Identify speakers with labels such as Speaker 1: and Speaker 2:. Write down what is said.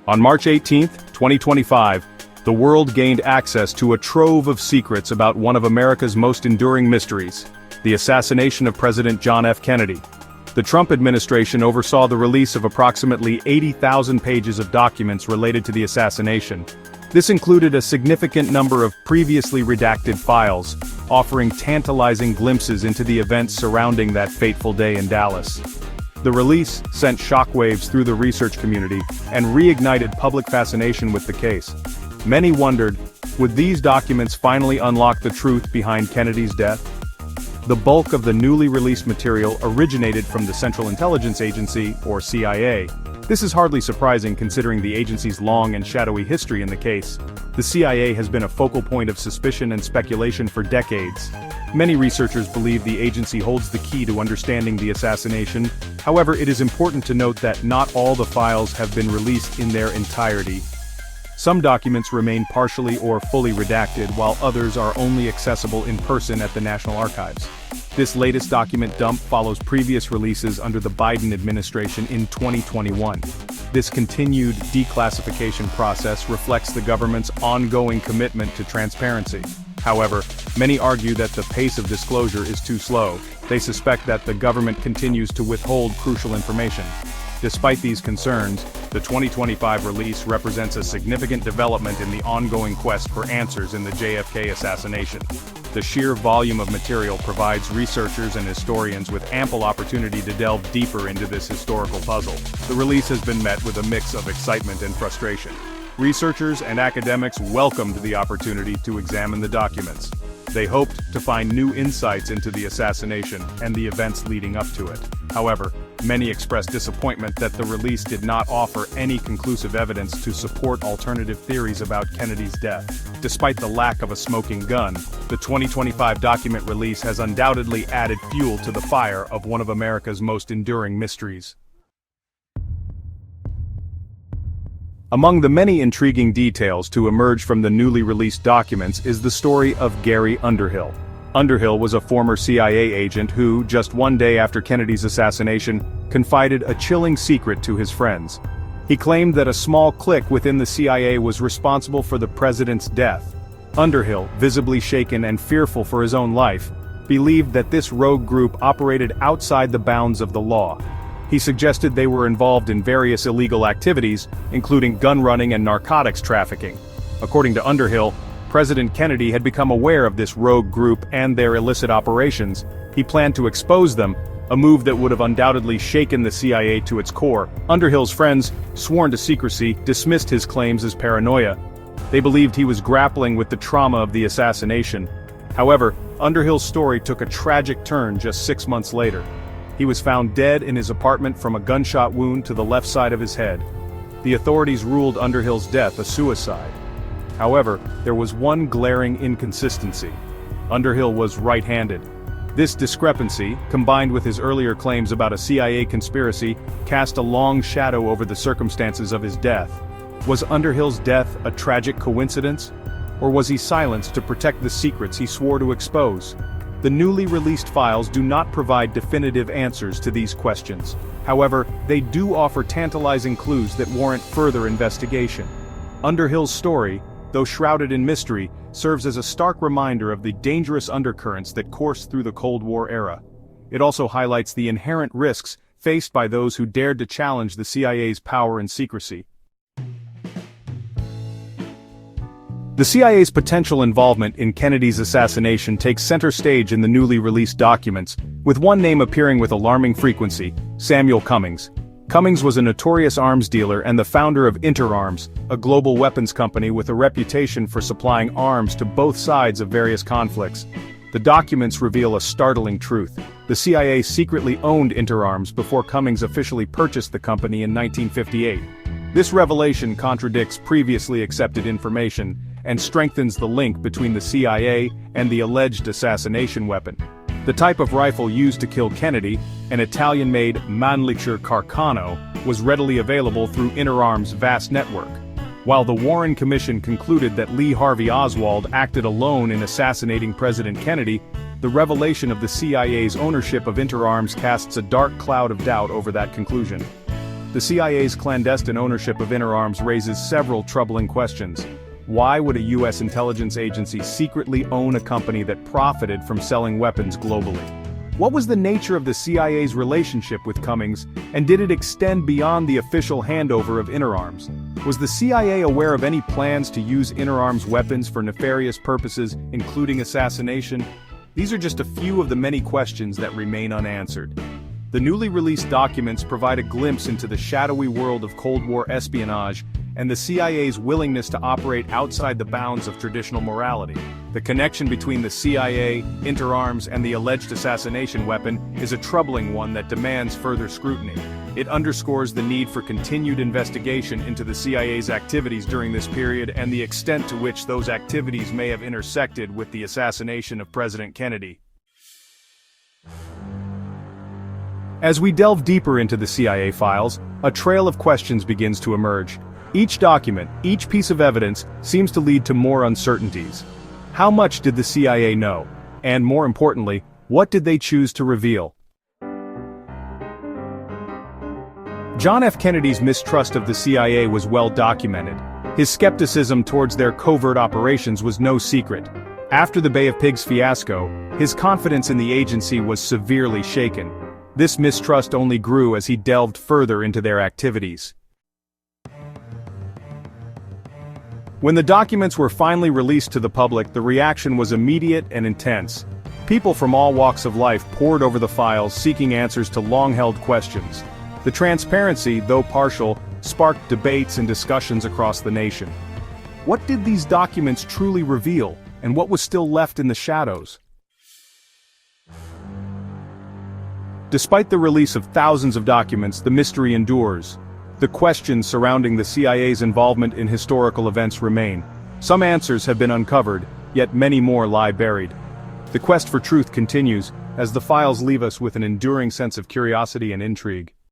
Speaker 1: On March 18, 2025, the world gained access to a trove of secrets about one of America's most enduring mysteries, the assassination of President John F. Kennedy. The Trump administration oversaw the release of approximately 80,000 pages of documents related to the assassination. This included a significant number of previously redacted files, offering tantalizing glimpses into the events surrounding that fateful day in Dallas. The release sent shockwaves through the research community and reignited public fascination with the case. Many wondered, would these documents finally unlock the truth behind Kennedy's death? The bulk of the newly released material originated from the Central Intelligence Agency, or CIA. This is hardly surprising considering the agency's long and shadowy history in the case. The CIA has been a focal point of suspicion and speculation for decades. Many researchers believe the agency holds the key to understanding the assassination. However, it is important to note that not all the files have been released in their entirety. Some documents remain partially or fully redacted, while others are only accessible in person at the National Archives. This latest document dump follows previous releases under the Biden administration in 2021. This continued declassification process reflects the government's ongoing commitment to transparency. However, many argue that the pace of disclosure is too slow. They suspect that the government continues to withhold crucial information. Despite these concerns, the 2025 release represents a significant development in the ongoing quest for answers in the JFK assassination. The sheer volume of material provides researchers and historians with ample opportunity to delve deeper into this historical puzzle. The release has been met with a mix of excitement and frustration. Researchers and academics welcomed the opportunity to examine the documents. They hoped to find new insights into the assassination and the events leading up to it. However, many expressed disappointment that the release did not offer any conclusive evidence to support alternative theories about Kennedy's death. Despite the lack of a smoking gun, the 2025 document release has undoubtedly added fuel to the fire of one of America's most enduring mysteries. Among the many intriguing details to emerge from the newly released documents is the story of Gary Underhill. Underhill was a former CIA agent who, just one day after Kennedy's assassination, confided a chilling secret to his friends. He claimed that a small clique within the CIA was responsible for the president's death. Underhill, visibly shaken and fearful for his own life, believed that this rogue group operated outside the bounds of the law. He suggested they were involved in various illegal activities, including gun running and narcotics trafficking. According to Underhill, President Kennedy had become aware of this rogue group and their illicit operations. He planned to expose them, a move that would have undoubtedly shaken the CIA to its core. Underhill's friends, sworn to secrecy, dismissed his claims as paranoia. They believed he was grappling with the trauma of the assassination. However, Underhill's story took a tragic turn just 6 months later. He was found dead in his apartment from a gunshot wound to the left side of his head. The authorities ruled Underhill's death a suicide. However, there was one glaring inconsistency. Underhill was right-handed. This discrepancy, combined with his earlier claims about a CIA conspiracy, cast a long shadow over the circumstances of his death. Was Underhill's death a tragic coincidence? Or was he silenced to protect the secrets he swore to expose? The newly released files do not provide definitive answers to these questions. However, they do offer tantalizing clues that warrant further investigation. Underhill's story, though shrouded in mystery, serves as a stark reminder of the dangerous undercurrents that coursed through the Cold War era. It also highlights the inherent risks faced by those who dared to challenge the CIA's power and secrecy. The CIA's potential involvement in Kennedy's assassination takes center stage in the newly released documents, with one name appearing with alarming frequency: Samuel Cummings. Cummings was a notorious arms dealer and the founder of Interarms, a global weapons company with a reputation for supplying arms to both sides of various conflicts. The documents reveal a startling truth. The CIA secretly owned Interarms before Cummings officially purchased the company in 1958. This revelation contradicts previously accepted information and strengthens the link between the CIA and the alleged assassination weapon. The type of rifle used to kill Kennedy, an Italian-made Mannlicher Carcano, was readily available through Interarms' vast network. While the Warren Commission concluded that Lee Harvey Oswald acted alone in assassinating President Kennedy, the revelation of the CIA's ownership of Interarms casts a dark cloud of doubt over that conclusion. The CIA's clandestine ownership of inner arms raises several troubling questions. Why would a U.S. intelligence agency secretly own a company that profited from selling weapons globally? What was the nature of the CIA's relationship with Cummings, and did it extend beyond the official handover of inner arms? Was the CIA aware of any plans to use inner arms weapons for nefarious purposes, including assassination? These are just a few of the many questions that remain unanswered. The newly released documents provide a glimpse into the shadowy world of Cold War espionage and the CIA's willingness to operate outside the bounds of traditional morality. The connection between the CIA, interarms, and the alleged assassination weapon is a troubling one that demands further scrutiny. It underscores the need for continued investigation into the CIA's activities during this period and the extent to which those activities may have intersected with the assassination of President Kennedy. As we delve deeper into the CIA files, a trail of questions begins to emerge. Each document, each piece of evidence, seems to lead to more uncertainties. How much did the CIA know? And more importantly, what did they choose to reveal? John F. Kennedy's mistrust of the CIA was well documented. His skepticism towards their covert operations was no secret. After the Bay of Pigs fiasco, his confidence in the agency was severely shaken. This mistrust only grew as he delved further into their activities. When the documents were finally released to the public, the reaction was immediate and intense. People from all walks of life poured over the files, seeking answers to long-held questions. The transparency, though partial, sparked debates and discussions across the nation. What did these documents truly reveal, and what was still left in the shadows? Despite the release of thousands of documents, the mystery endures. The questions surrounding the CIA's involvement in historical events remain. Some answers have been uncovered, yet many more lie buried. The quest for truth continues, as the files leave us with an enduring sense of curiosity and intrigue.